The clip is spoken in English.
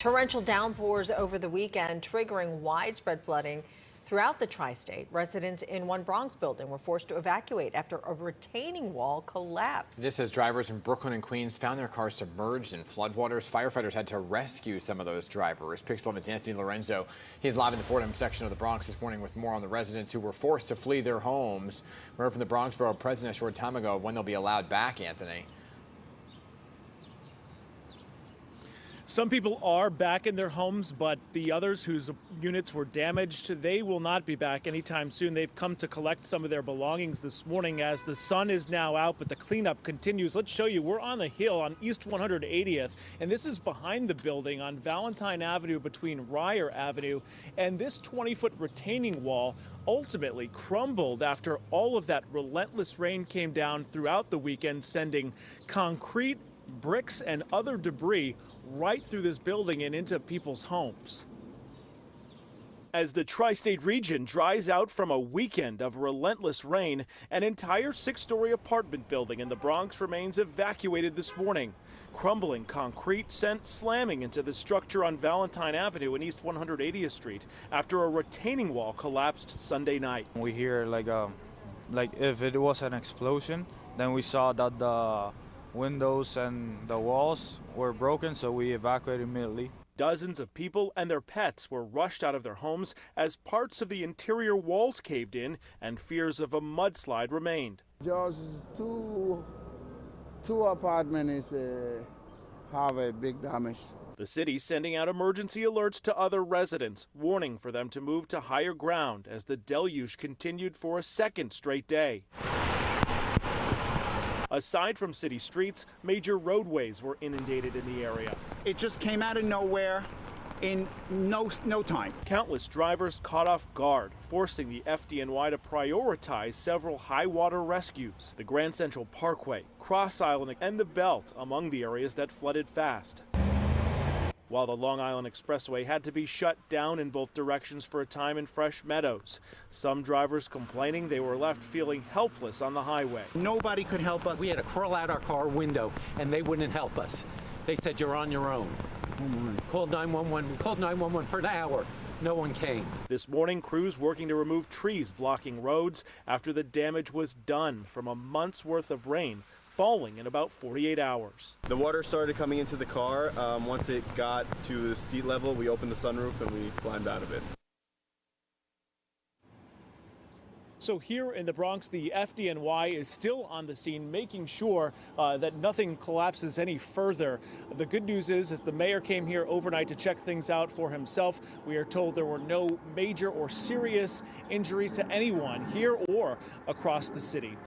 Torrential downpours over the weekend, triggering widespread flooding throughout the tri-state. Residents in one Bronx building were forced to evacuate after a retaining wall collapsed. This as drivers in Brooklyn and Queens found their cars submerged in floodwaters. Firefighters had to rescue some of those drivers. Pix 11's Anthony Lorenzo, he's live in the Fordham section of the Bronx this morning with more on the residents who were forced to flee their homes. We heard from the Bronx Borough President a short time ago of when they'll be allowed back, Anthony. Some people are back in their homes, but the others whose units were damaged, they will not be back anytime soon. They've come to collect some of their belongings this morning as the sun is now out, but the cleanup continues. Let's show you. We're on the hill on East 180th, and this is behind the building on Valentine Avenue between Ryer Avenue, and this 20-foot retaining wall ultimately crumbled after all of that relentless rain came down throughout the weekend, sending concrete, bricks, and other debris right through this building and into people's homes. As the tri-state region dries out from a weekend of relentless rain, an entire 6-story apartment building in the Bronx remains evacuated this morning. Crumbling concrete sent slamming into the structure on Valentine Avenue and East 180th Street after a retaining wall collapsed Sunday night. We hear like if it was an explosion, then we saw that the windows and the walls were broken, so we evacuated immediately. Dozens of people and their pets were rushed out of their homes as parts of the interior walls caved in and fears of a mudslide remained. Just two apartments have a big damage. The city sending out emergency alerts to other residents, warning for them to move to higher ground as the deluge continued for a second straight day. Aside from city streets, major roadways were inundated in the area. It just came out of nowhere in no time. Countless drivers caught off guard, forcing the FDNY to prioritize several high water rescues. The Grand Central Parkway, Cross Island, and the Belt among the areas that flooded fast. While the Long Island Expressway had to be shut down in both directions for a time in Fresh Meadows. Some drivers complaining they were left feeling helpless on the highway. Nobody could help us. We had to crawl out our car window, and they wouldn't help us. They said, "You're on your own." Called 911. We called 911 for an hour. No one came. This morning, crews working to remove trees blocking roads after the damage was done from a month's worth of rain falling in about 48 hours. The water started coming into the car. Once it got to seat level, we opened the sunroof and we climbed out of it. So here in the Bronx, the FDNY is still on the scene, making sure that nothing collapses any further. The good news is the mayor came here overnight to check things out for himself. We are told there were no major or serious injuries to anyone here or across the city.